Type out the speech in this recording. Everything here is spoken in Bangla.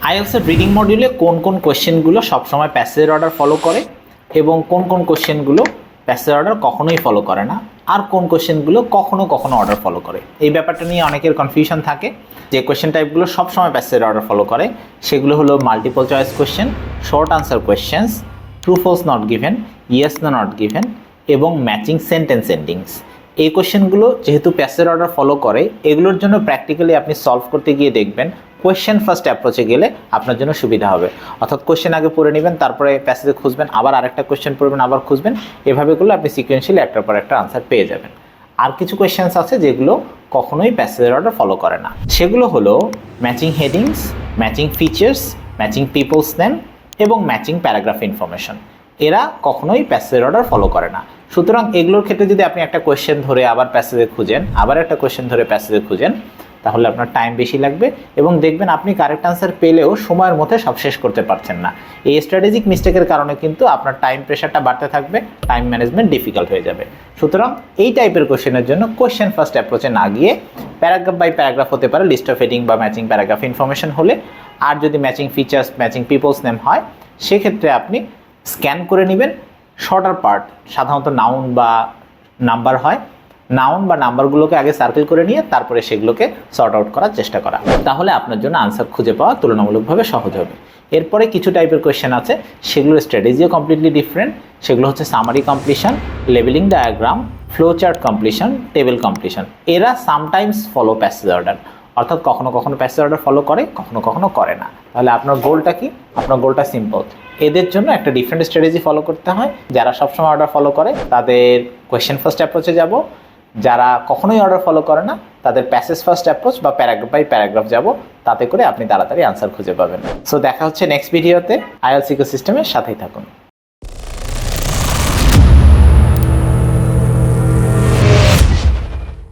আইএলটিএস রিডিং মডিউলে কোন কোন কোশ্চেনগুলো সবসময় প্যাসেজ অর্ডার ফলো করে এবং কোন কোন কোশ্চেনগুলো প্যাসেজ অর্ডার কখনোই ফলো করে না, আর কোন কোশ্চেনগুলো কখনো কখনো অর্ডার ফলো করে, এই ব্যাপারটা নিয়ে অনেকের কনফিউশন থাকে। যে কোশ্চেন টাইপগুলো সবসময় প্যাসেজ অর্ডার ফলো করে সেগুলো হলো multiple choice question, short answer questions, true false not given, yes no not given এবং ম্যাচিং সেন্টেন্স এন্ডিংস। এই কোশ্চেনগুলো যেহেতু প্যাসেজ অর্ডার ফলো করে, এগুলোর জন্য প্র্যাকটিক্যালি আপনি সলভ করতে গিয়ে দেখবেন কোয়েশ্চেন ফার্স্ট অ্যাপ্রোচে গেলে আপনার জন্য সুবিধা হবে। অর্থাৎ কোয়েশ্চেন আগে পড়ে নেবেন, তারপরে প্যাসেজে খুঁজবেন, আবার আরেকটা কোয়েশ্চেন পড়বেন, আবার খুঁজবেন, এভাবে করলে আপনি সিকোয়েন্সিয়ালি একটার পর একটা আনসার পেয়ে যাবেন। আর কিছু কোয়েশ্চেন্স আছে যেগুলো কখনোই প্যাসেজের অর্ডার ফলো করে না, সেগুলো হলো matching headings, matching features, matching peoples name এবং ম্যাচিং প্যারাগ্রাফ ইনফরমেশন। এরা কখনোই প্যাসেজের অর্ডার ফলো করে না। সুতরাং এগুলোর ক্ষেত্রে যদি আপনি একটা কোয়েশ্চেন ধরে আবার প্যাসেজে খুঁজেন, আবার একটা কোয়েশ্চেন ধরে প্যাসেজে খুঁজেন, তাহলে আপনার টাইম বেশি লাগবে এবং দেখবেন আপনি কারেক্ট আনসার পেলেও সময়ের মধ্যে সব শেষ করতে পারছেন না। এই স্ট্র্যাটেজিক মিস্টেকের কারণে কিন্তু আপনার টাইম প্রেশারটা বাড়তে থাকবে, টাইম ম্যানেজমেন্ট ডিফিকাল্ট হয়ে যাবে। সুতরাং এই টাইপের কোশ্চেনের জন্য কোশ্চেন ফার্স্ট অ্যাপ্রোচে না গিয়ে প্যারাগ্রাফ বাই প্যারাগ্রাফ হতে পারে, লিস্ট অফ হেডিং বা ম্যাচিং প্যারাগ্রাফ ইনফরমেশন হলে, আর যদি matching features, matching peoples name হয়, সেক্ষেত্রে আপনি স্ক্যান করে নেবেন শর্টার পার্ট, সাধারণত নাউন বা নাম্বার হয়, নাউন বা নাম্বারগুলোকে আগে সার্কেল করে নিয়ে তারপরে সেগুলোকে সর্ট আউট করার চেষ্টা করা, তাহলে আপনার জন্য আনসার খুঁজে পাওয়া তুলনামূলকভাবে সহজ হবে। এরপরে কিছু টাইপের কোয়েশ্চেন আছে, সেগুলোর স্ট্র্যাটেজিও কমপ্লিটলি ডিফারেন্ট। সেগুলো হচ্ছে summary completion, labelling diagram, flow chart completion, table completion. এরা সামটাইমস ফলো প্যাসেজ অর্ডার, অর্থাৎ কখনো কখনো প্যাসেজ অর্ডার ফলো করে, কখনো কখনো করে না। তাহলে আপনার গোলটা কি? আপনার গোলটা সিম্পল, এদের জন্য একটা ডিফারেন্ট স্ট্র্যাটেজি ফলো করতে হয়। যারা সবসময় অর্ডার ফলো করে তাদের কোয়েশ্চেন ফার্স্ট অ্যাপ্রোচে যাব, যারা কখনোই অর্ডার ফলো করে না তাদের প্যাসেজ ফার্স্ট অ্যাপ্রোচ বা প্যারাগ্রাফ বাই প্যারাগ্রাফ যাব, তাতে করে আপনি তাড়াতাড়ি আনসার খুঁজে পাবেন। সো দেখা হচ্ছে নেক্সট ভিডিওতে। আইএলটিএস ইকোসিস্টেমের সাথেই থাকুন।